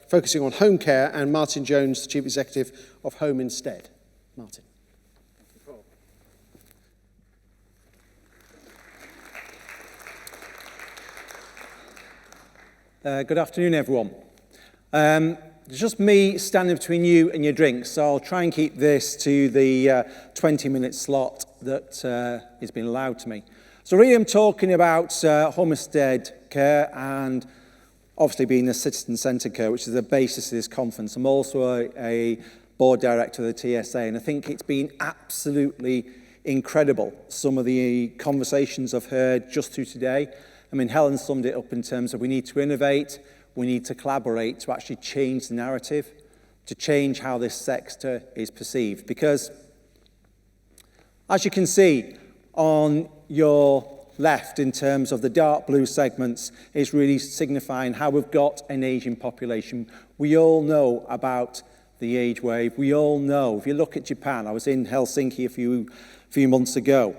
focusing on home care, and Martin Jones, the Chief Executive of Home Instead. Martin. Good afternoon, everyone. It's just me standing between you and your drinks, so I'll try and keep this to the 20-minute slot that has been allowed to me. So really I'm talking about homestead care and obviously being a citizen-centred care, which is the basis of this conference. I'm also a board director of the TSA, and I think it's been absolutely incredible, some of the conversations I've heard just through today. I mean, Helen summed it up in terms of we need to innovate, we need to collaborate to actually change the narrative, to change how this sector is perceived. Because, as you can see on your left in terms of the dark blue segments, is really signifying how we've got an ageing population. We all know about the age wave. We all know, if you look at Japan, I was in Helsinki a few months ago,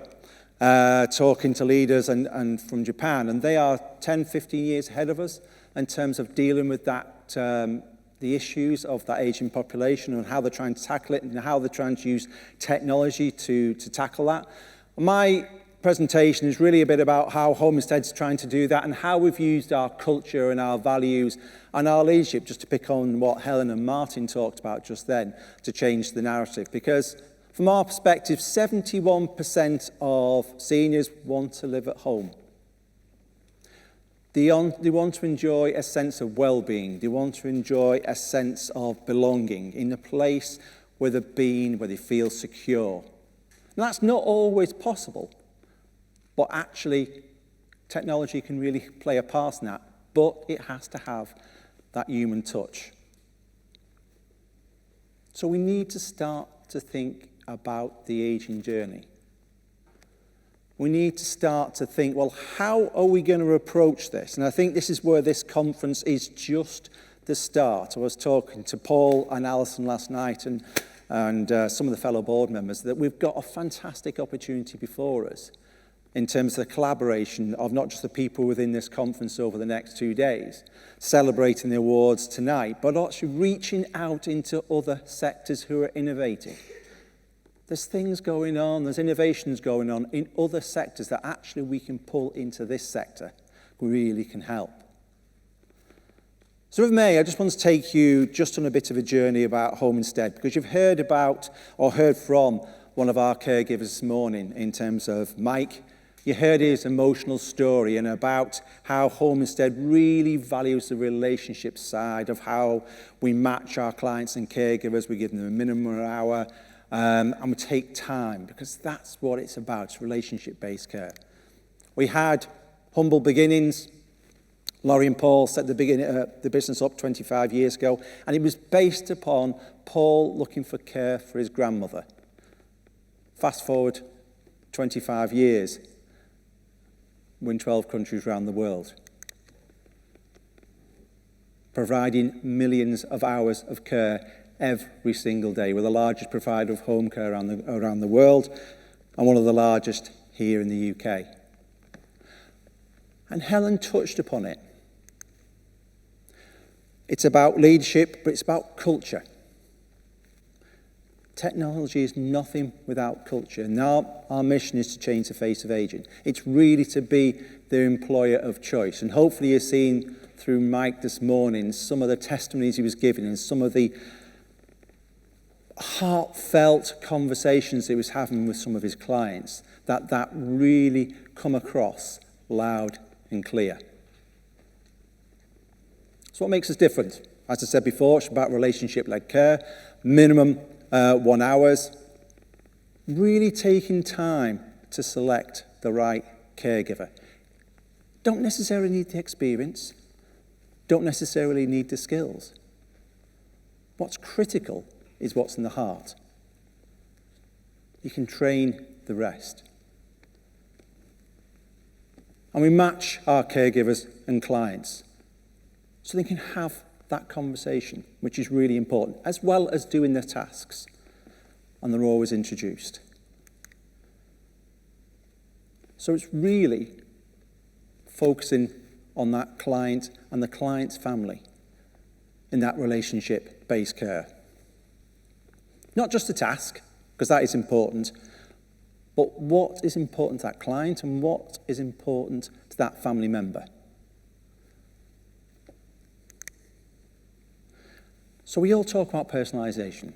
talking to leaders and from Japan, and they are 10, 15 years ahead of us in terms of dealing with that, the issues of that ageing population and how they're trying to tackle it and how they're trying to use technology to tackle that. My presentation is really a bit about how Homestead's trying to do that and how we've used our culture and our values and our leadership, just to pick on what Helen and Martin talked about just then, to change the narrative. Because from our perspective, 71% of seniors want to live at home. They want to enjoy a sense of well-being. They want to enjoy a sense of belonging in a place where they've been, where they feel secure. And that's not always possible, but actually technology can really play a part in that, but it has to have that human touch. So we need to start to think about the aging journey. We need to start to think, well, how are we going to approach this? And I think this is where this conference is just the start. I was talking to Paul and Alison last night and some of the fellow board members that we've got a fantastic opportunity before us in terms of the collaboration of not just the people within this conference over the next 2 days, celebrating the awards tonight, but actually reaching out into other sectors who are innovating. There's things going on, there's innovations going on in other sectors that actually we can pull into this sector, really can help. So if I may, I just want to take you just on a bit of a journey about Home Instead, because you've heard about or heard from one of our caregivers this morning in terms of Mike. You heard his emotional story and about how Home Instead really values the relationship side of how we match our clients and caregivers. We give them a minimum hour, and we take time, because that's what it's about. It's relationship-based care. We had humble beginnings. Laurie and Paul set the business up 25 years ago, and it was based upon Paul looking for care for his grandmother. Fast forward 25 years, we're in 12 countries around the world, providing millions of hours of care every single day. We're the largest provider of home care around the world, and one of the largest here in the UK. And Helen touched upon it. It's about leadership, but it's about culture. Technology is nothing without culture. Now our mission is to change the face of aging. It's really to be the employer of choice. And hopefully you've seen through Mike this morning some of the testimonies he was giving and some of the heartfelt conversations he was having with some of his clients, that really come across loud and clear. So what makes us different? As I said before, it's about relationship-led care, minimum 1 hour, really taking time to select the right caregiver. Don't necessarily need the experience, don't necessarily need the skills. What's critical is what's in the heart. You can train the rest. And we match our caregivers and clients so they can have that conversation, which is really important, as well as doing their tasks. And they're always introduced. So it's really focusing on that client and the client's family in that relationship-based care. Not just a task, because that is important, but what is important to that client and what is important to that family member. So we all talk about personalisation,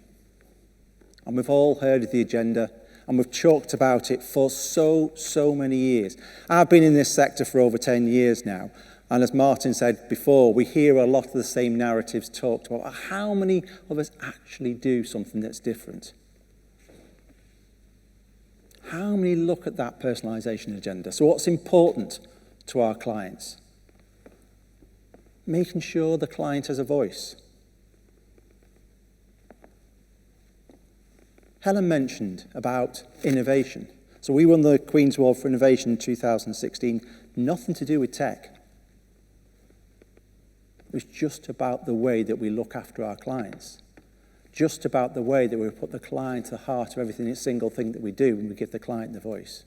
and we've all heard of the agenda, and we've talked about it for so many years. I've been in this sector for over 10 years now, and as Martin said before, we hear a lot of the same narratives talked about. How many of us actually do something that's different? How many look at that personalisation agenda? So what's important to our clients? Making sure the client has a voice. Helen mentioned about innovation. So we won the Queen's Award for Innovation in 2016. Nothing to do with tech. It was just about the way that we look after our clients. Just about the way that we put the client at the heart of every single thing that we do and we give the client the voice.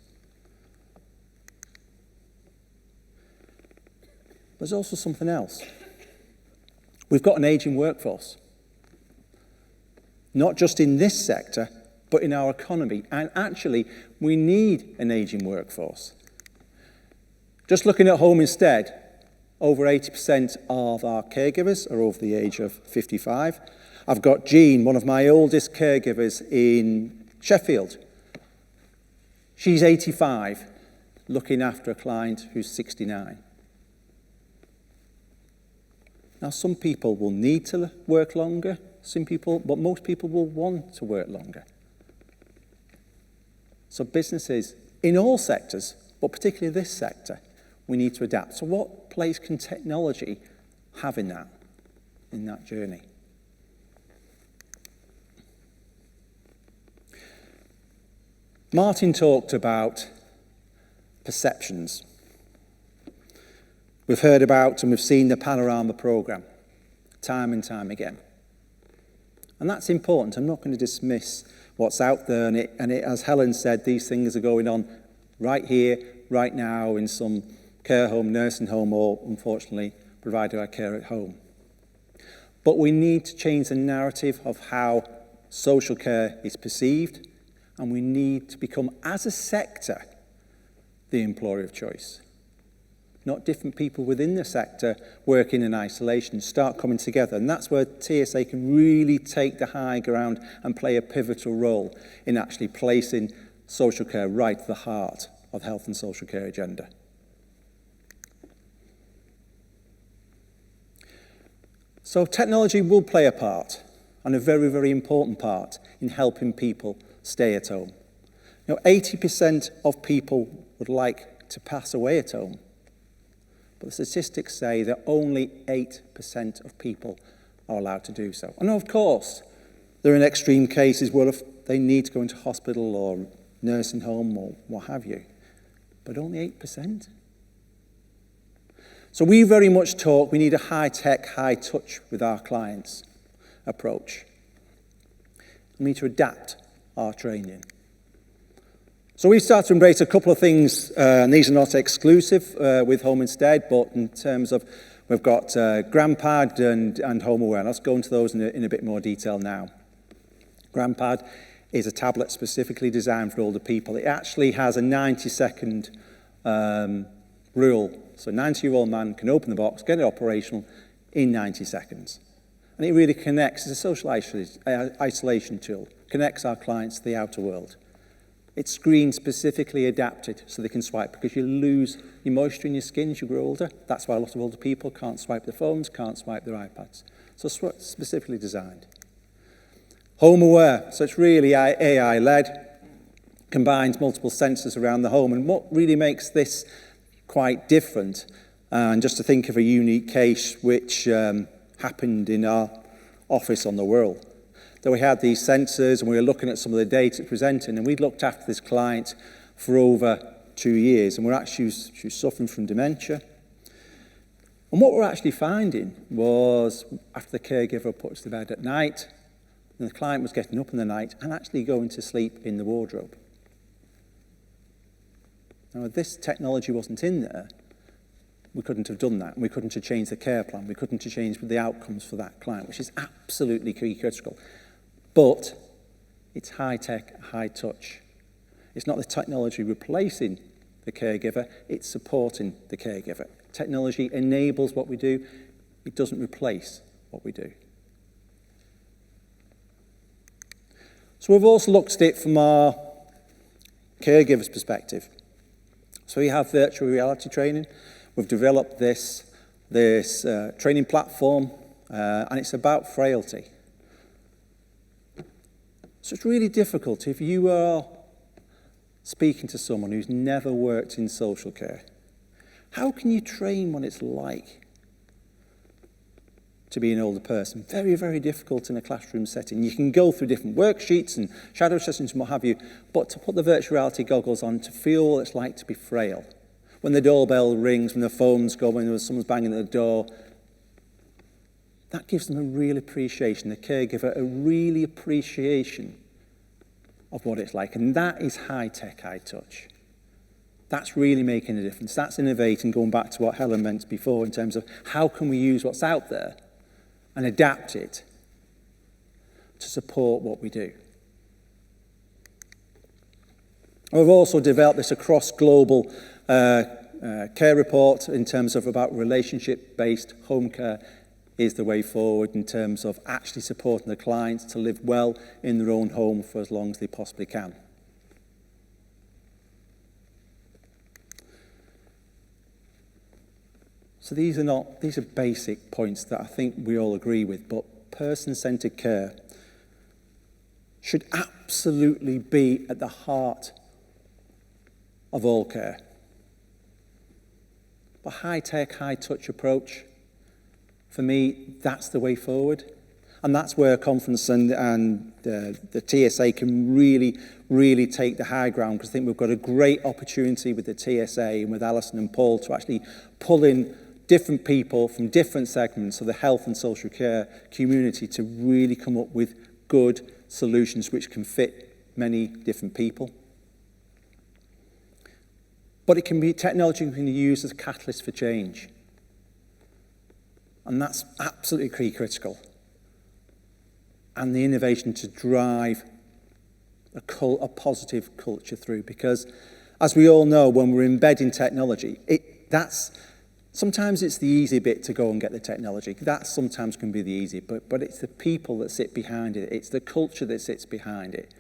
There's also something else. We've got an ageing workforce. Not just in this sector, but in our economy. And actually, we need an ageing workforce. Just looking at home instead, over 80% of our caregivers are over the age of 55. I've got Jean, one of my oldest caregivers in Sheffield. She's 85, looking after a client who's 69. Now, some people will need to work longer, but most people will want to work longer. So businesses in all sectors, but particularly this sector, we need to adapt. So what place can technology have in that journey? Martin talked about perceptions. We've heard about and we've seen the Panorama programme time and time again. And that's important. I'm not going to dismiss what's out there. And as Helen said, these things are going on right here, right now, in some care home, nursing home, or unfortunately, provider of care at home. But we need to change the narrative of how social care is perceived, and we need to become, as a sector, the employer of choice. Not different people within the sector working in isolation, start coming together. And that's where TSA can really take the high ground and play a pivotal role in actually placing social care right at the heart of the health and social care agenda. So technology will play a part, and a very, very important part, in helping people stay at home. 80% of people would like to pass away at home. But the statistics say that only 8% of people are allowed to do so. And of course, there are extreme cases where if they need to go into hospital or nursing home or what have you. But only 8%. So we very much talk, we need a high-tech, high-touch with our clients approach. We need to adapt our training. So we've started to embrace a couple of things, and these are not exclusive with Home Instead, but in terms of, we've got GrandPad and Home Aware. Let's go into those in a bit more detail now. GrandPad is a tablet specifically designed for older people. It actually has a 90-second rule. So a 90-year-old man can open the box, get it operational in 90 seconds. And it really connects, it's a social isolation tool, connects our clients to the outer world. It's screen specifically adapted so they can swipe, because you lose your moisture in your skin as you grow older. That's why a lot of older people can't swipe their phones, can't swipe their iPads. So specifically designed. Home Aware, so it's really AI-led, combines multiple sensors around the home. And what really makes this quite different, and just to think of a unique case which happened in our office on the Wirral, that we had these sensors and we were looking at some of the data presenting, and we'd looked after this client for over 2 years, and she was suffering from dementia. And what we're actually finding was, after the caregiver put us to bed at night, and the client was getting up in the night and actually going to sleep in the wardrobe. Now, if this technology wasn't in there, we couldn't have done that. And we couldn't have changed the care plan. We couldn't have changed the outcomes for that client, which is absolutely key critical. But it's high tech, high touch. It's not the technology replacing the caregiver, it's supporting the caregiver. Technology enables what we do, it doesn't replace what we do. So we've also looked at it from our caregiver's perspective. So we have virtual reality training. We've developed this training platform, and it's about frailty. So it's really difficult if you are speaking to someone who's never worked in social care. How can you train what it's like to be an older person? Very, very difficult in a classroom setting. You can go through different worksheets and shadow sessions and what have you, but to put the virtual reality goggles on, to feel what it's like to be frail. When the doorbell rings, when the phone's going, when someone's banging at the door, that gives them a real appreciation, the caregiver a real appreciation of what it's like. And that is high tech, high touch. That's really making a difference. That's innovating, going back to what Helen meant before in terms of how can we use what's out there and adapt it to support what we do. We've also developed this across global care report in terms of about relationship-based home care is the way forward in terms of actually supporting the clients to live well in their own home for as long as they possibly can. So these are basic points that I think we all agree with, but person-centered care should absolutely be at the heart of all care. But high-tech, high-touch approach, for me, that's the way forward. And that's where conference and the TSA can really, really take the high ground, because I think we've got a great opportunity with the TSA and with Alison and Paul to actually pull in different people from different segments of the health and social care community to really come up with good solutions which can fit many different people. But it can be technology can be used as a catalyst for change. And that's absolutely key critical. And the innovation to drive a positive culture through. Because as we all know, when we're embedding technology, sometimes it's the easy bit to go and get the technology. That sometimes can be the easy, but it's the people that sit behind it. It's the culture that sits behind it.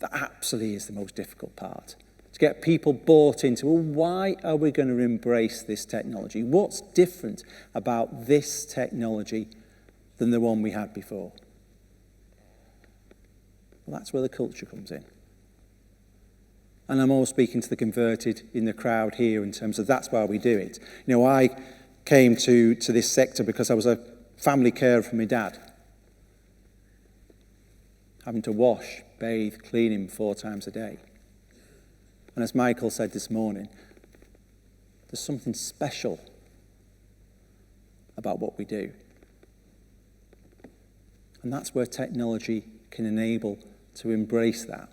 That absolutely is the most difficult part. To get people bought into, well, why are we going to embrace this technology? What's different about this technology than the one we had before? Well, that's where the culture comes in. And I'm always speaking to the converted in the crowd here in terms of that's why we do it. You know, I came to this sector because I was a family carer for my dad. Having to wash, bathe, clean him 4 times a day. And as Michael said this morning, there's something special about what we do. And that's where technology can enable to embrace that.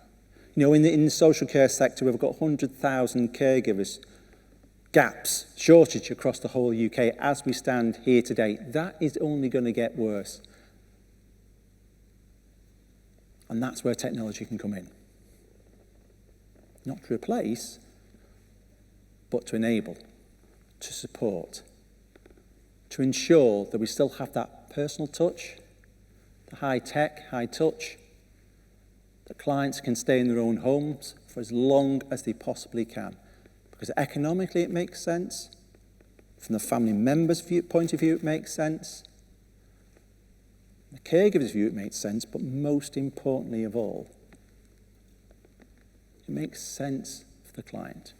You know, in the social care sector, we've got 100,000 caregivers, gaps, shortage across the whole UK as we stand here today. That is only going to get worse. And that's where technology can come in. Not to replace, but to enable, to support, to ensure that we still have that personal touch, the high tech, high touch, that clients can stay in their own homes for as long as they possibly can. Because economically it makes sense, from the family member's point of view it makes sense, the caregiver's view it makes sense, but most importantly of all, it makes sense for the client.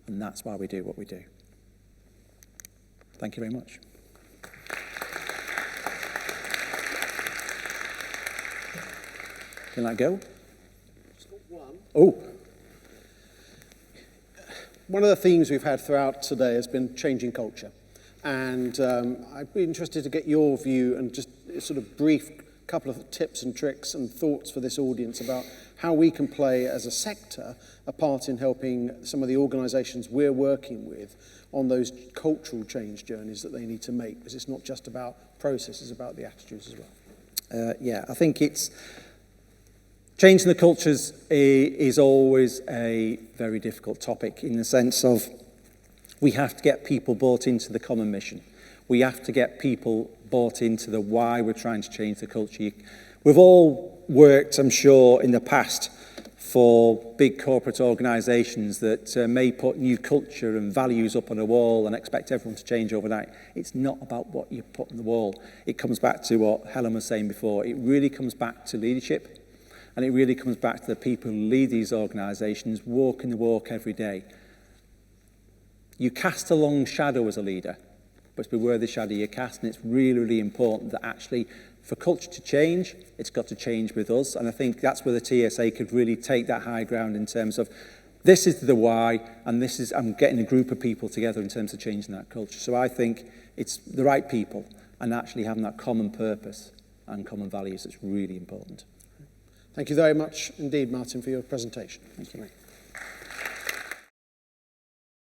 And that's why we do what we do. Thank you very much. Can I go? Oh. One of the themes we've had throughout today has been changing culture. And I'd be interested to get your view and just sort of brief couple of tips and tricks and thoughts for this audience about how we can play as a sector a part in helping some of the organisations we're working with on those cultural change journeys that they need to make, because it's not just about process, it's about the attitudes as well. Yeah, I think it's changing the cultures is always a very difficult topic, in the sense of we have to get people bought into the common mission. We have to get people bought into the why we're trying to change the culture. We've all worked, I'm sure, in the past for big corporate organisations that may put new culture and values up on a wall and expect everyone to change overnight. It's not about what you put on the wall. It comes back to what Helen was saying before. It really comes back to leadership, and it really comes back to the people who lead these organisations, walking the walk every day. You cast a long shadow as a leader, but beware the shadow you cast, and it's really, really important that actually for culture to change, it's got to change with us. And I think that's where the TSA could really take that high ground in terms of this is the why, and this is, I'm getting a group of people together in terms of changing that culture. So I think it's the right people and actually having that common purpose and common values that's really important. Thank you very much indeed, Martin, for your presentation. Thank you.